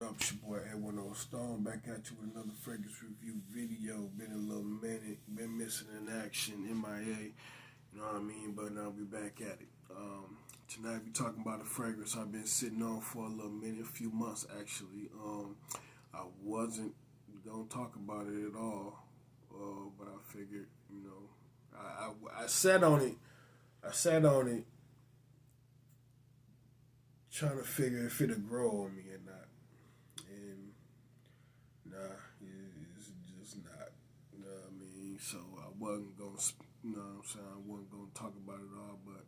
Up, it's your boy Edwin O. Stone back at you with another fragrance review video. Been a little minute, been missing in action, MIA, you know what I mean? But now we back at it. Tonight we talking about a fragrance I've been sitting on for a little minute, a few months actually. I wasn't gonna talk about it at all, but I figured, I sat on it. I sat on it, trying to figure if it'll grow on me or not. And nah, it's just not. You know what I mean? So I wasn't gonna, you know what I'm saying? I wasn't gonna talk about it all, but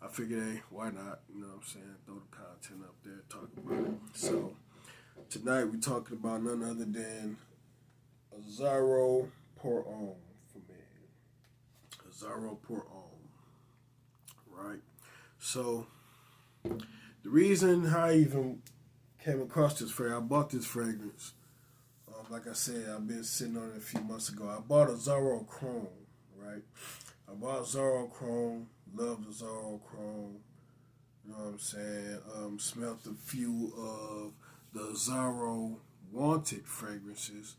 I figured, hey, why not? You know what I'm saying? Throw the content up there, talk about it. So tonight we're talking about none other than Azzaro Pour On for men. Azzaro Pour On, right? So the reason how I even came across this fragrance, I bought this fragrance. Like I said, I've been sitting on it a few months ago. I bought a Azzaro Chrome, right? I bought Azzaro Chrome, loved Azzaro Chrome, you know what I'm saying? Smelt a few of the Azzaro Wanted fragrances,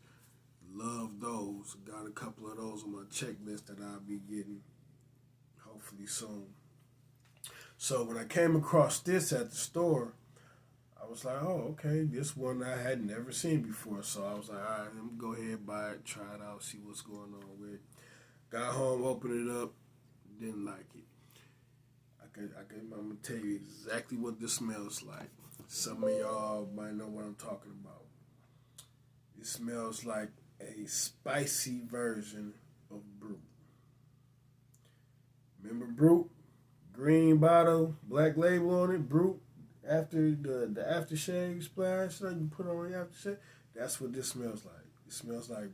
love those. Got a couple of those on my checklist that I'll be getting hopefully soon. So when I came across this at the store, I was like, oh, okay, this one I had never seen before. So I was like, all right, let me go ahead, buy it, try it out, see what's going on with it. Got home, opened it up, didn't like it. I'm gonna tell you exactly what this smells like. Some of y'all might know what I'm talking about. It smells like a spicy version of Brute. Remember Brute? Green bottle, black label on it, Brute. After the aftershave splash that you put on your aftershave, that's what this smells like. It smells like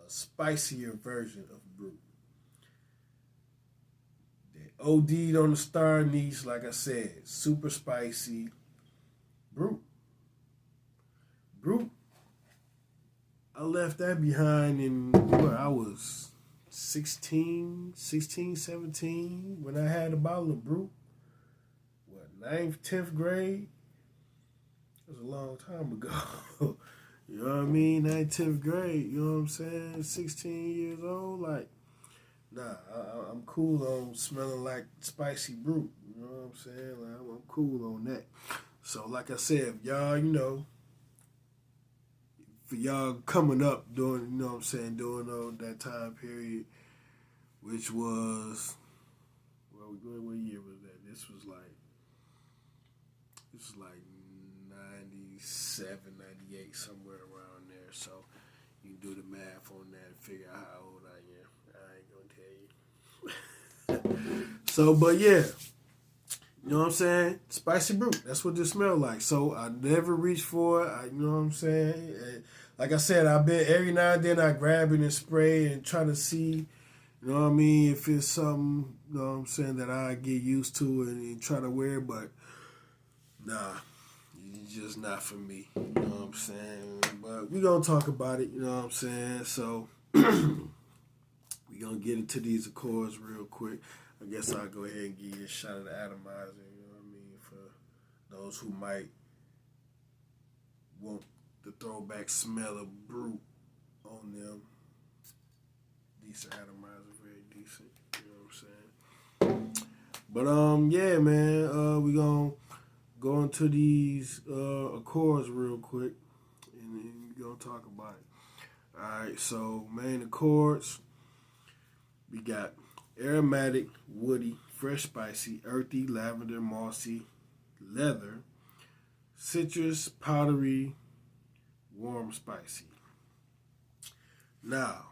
a spicier version of Brute. They OD'd on the star niche, like I said, super spicy. Brute. Brute. I left that behind in where I was 16, 17, when I had a bottle of Brute. Ninth, 10th grade. It was a long time ago. You know what I mean? Ninth, 10th grade. You know what I'm saying? 16 years old. Like, nah, I'm cool on smelling like spicy Brute. You know what I'm saying? Like, I'm cool on that. So, like I said, if y'all, for y'all coming up during, you know what I'm saying, during that time period, which was, well, what year was that? This was like 97, 98, somewhere around there. So you can do the math on that and figure out how old I am. I ain't gonna tell you. So, but yeah, you know what I'm saying? Spicy Brute. That's what this smelled like. So I never reached for it. You know what I'm saying? Like I said, I've been every now and then I grab it and spray and try to see, you know what I mean, if it's something, you know what I'm saying, that I get used to and try to wear, but nah, it's just not for me. You know what I'm saying? But we gonna talk about it, you know what I'm saying? So we gonna get into these Accords real quick. I guess I'll go ahead and give you a shot of the atomizer, you know what I mean, for those who might want the throwback smell of Brute on them. Decent atomizer, very decent, you know what I'm saying? But yeah, man, we gonna go into these Accords real quick, and then we're going to talk about it. Alright, so main Accords, we got aromatic, woody, fresh spicy, earthy, lavender, mossy, leather, citrus, powdery, warm, spicy. Now,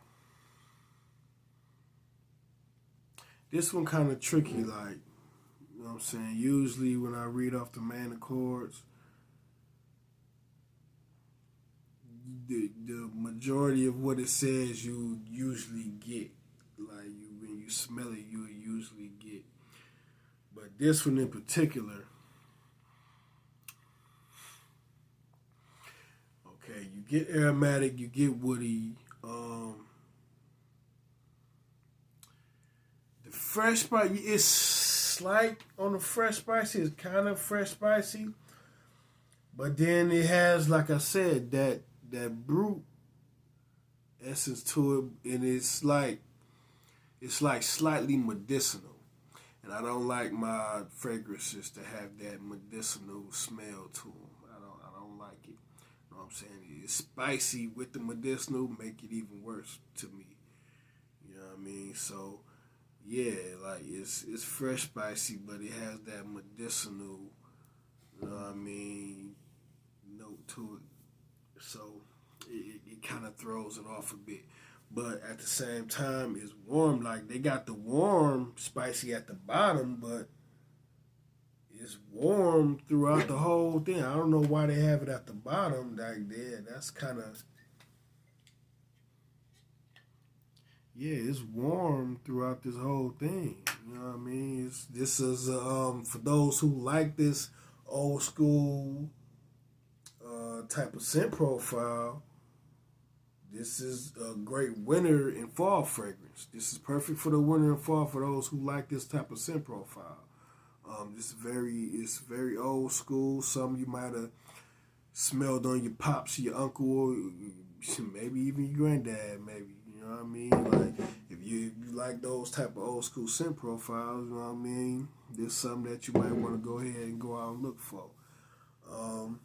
this one kind of tricky, like, you know what I'm saying? Usually when I read off the main Accords, the majority of what it says you usually get. Like when you smell it, you usually get. But this one in particular, okay, you get aromatic, you get woody. The fresh spice, it's like on the fresh spicy, it's kind of fresh spicy, But then it has, like I said, that brute essence to it, and it's like slightly medicinal. And I don't like my fragrances to have that medicinal smell to them. I don't like it. You know what I'm saying? It's spicy with the medicinal, make it even worse to me. You know what I mean? So yeah, like it's fresh spicy, but it has that medicinal, you know what I mean, note to it. So it kind of throws it off a bit. But at the same time, it's warm. Like they got the warm spicy at the bottom, but it's warm throughout the whole thing. I don't know why they have it at the bottom. Like there, that's kind of, yeah, it's warm throughout this whole thing. You know what I mean? This is for those who like this old school type of scent profile. This is a great winter and fall fragrance. This is perfect for the winter and fall for those who like this type of scent profile. It's very old school. Some you might have smelled on your pops, your uncle, or maybe even your granddad. Maybe, you know what I mean. Like if you like those type of old school scent profiles, you know what I mean. There's something that you might want to go ahead and go out and look for. Um,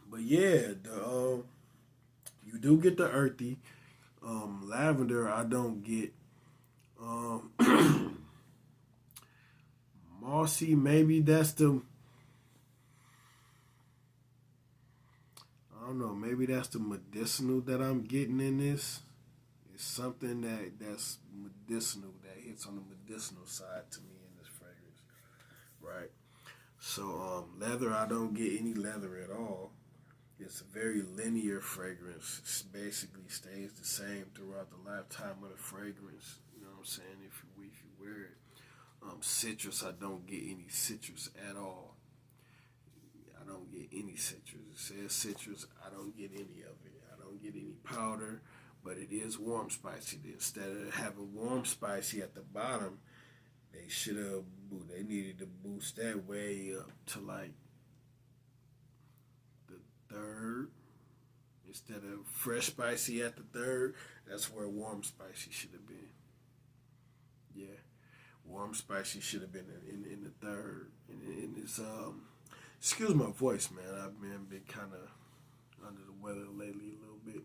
but yeah, you do get the earthy. Lavender, I don't get. Mossy, maybe that's the. I don't know. Maybe that's the medicinal that I'm getting in this. It's something that's medicinal that hits on the medicinal side to me in this fragrance, right? So leather, I don't get any leather at all. It's a very linear fragrance. It basically stays the same throughout the lifetime of the fragrance. You know what I'm saying? If you wear it. Citrus, I don't get any citrus at all. I don't get any citrus. It says citrus, I don't get any of it. I don't get any powder, but it is warm spicy. Instead of having warm spicy at the bottom, they needed to boost that way up to like the third. Instead of fresh spicy at the third, that's where warm spicy should have been. Yeah. Warm spicy should have been in the third. And it's excuse my voice, man. I've been kind of under the weather lately a little bit.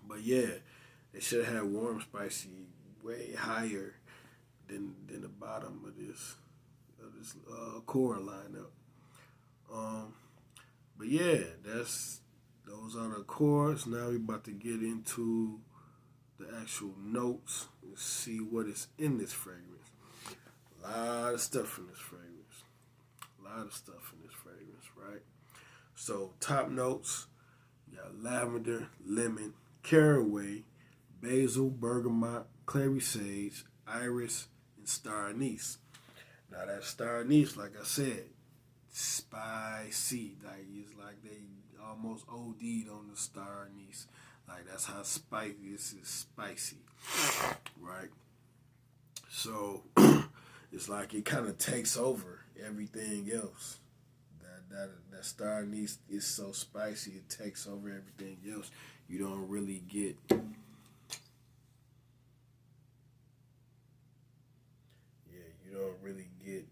But yeah, they should have had warm spicy way higher than the bottom of this core lineup. Um, but yeah, those are the cores. Now we're about to get into the actual notes and see what is in this fragrance. A lot of stuff in this fragrance. Right? So, top notes, you got lavender, lemon, caraway, basil, bergamot, clary sage, iris, and star anise. Now, that star anise, like I said, spicy. Like, it's like they almost OD'd on the star anise. Like, that's how spicy this is spicy. Right? So, it's like it kind of takes over everything else. That star anise is so spicy, it takes over everything else. You don't really get. Yeah, you don't really get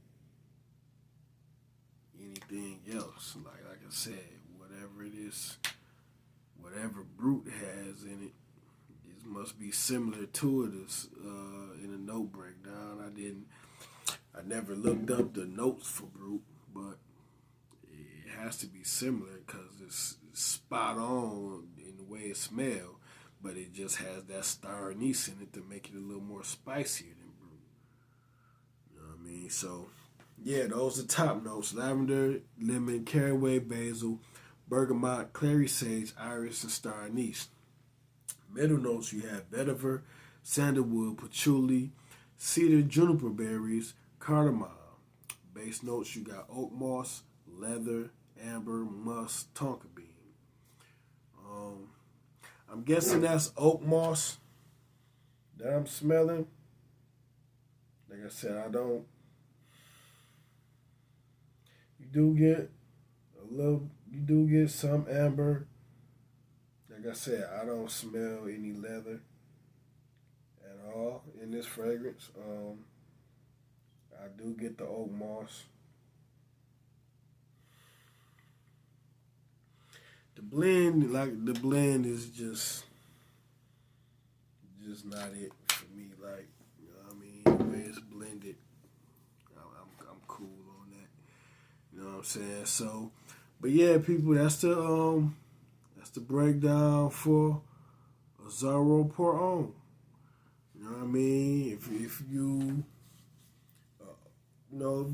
anything else. Like I said, whatever it is, whatever brute has in it, it must be similar to it as in a note breakdown. I never looked up the notes for brute, but it has to be similar because it's spot on in the way it smells, but it just has that star anise in it to make it a little more spicier than brute. You know what I mean? So, yeah, those are top notes: lavender, lemon, caraway, basil, bergamot, clary sage, iris, and star anise. Middle notes, you have vetiver, sandalwood, patchouli, cedar, juniper berries, cardamom. Base notes, you got oak moss, leather, amber, musk, tonka bean. Um, I'm guessing that's oak moss that I'm smelling. Like I said, I don't. You do get You do get some amber. Like I said, I don't smell any leather at all in this fragrance. I do get the oak moss. The blend is just not it for me. Like, you know what I mean? The way it's blended, I'm cool on that. You know what I'm saying? So, but yeah, people, that's the breakdown for Azzaro Pour On. You know what I mean? If you if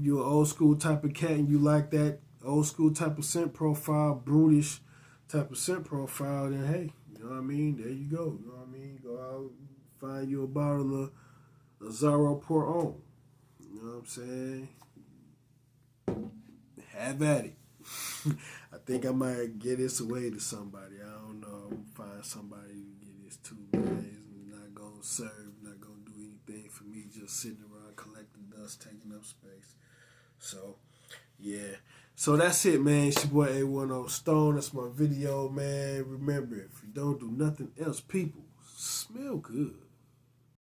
you're an old school type of cat and you like that old school type of scent profile, brutish type of scent profile, then hey, you know what I mean? There you go. You know what I mean? Go out, find you a bottle of Azzaro Pour On. You know what I'm saying? Have at it. I think I might get this away to somebody. I don't know. I'm gonna find somebody to get this to, man. It's not gonna serve, not gonna do anything for me, just sitting around collecting dust, taking up space. So, yeah. So that's it, man. It's your boy A10 Stone. That's my video, man. Remember, if you don't do nothing else, people, smell good.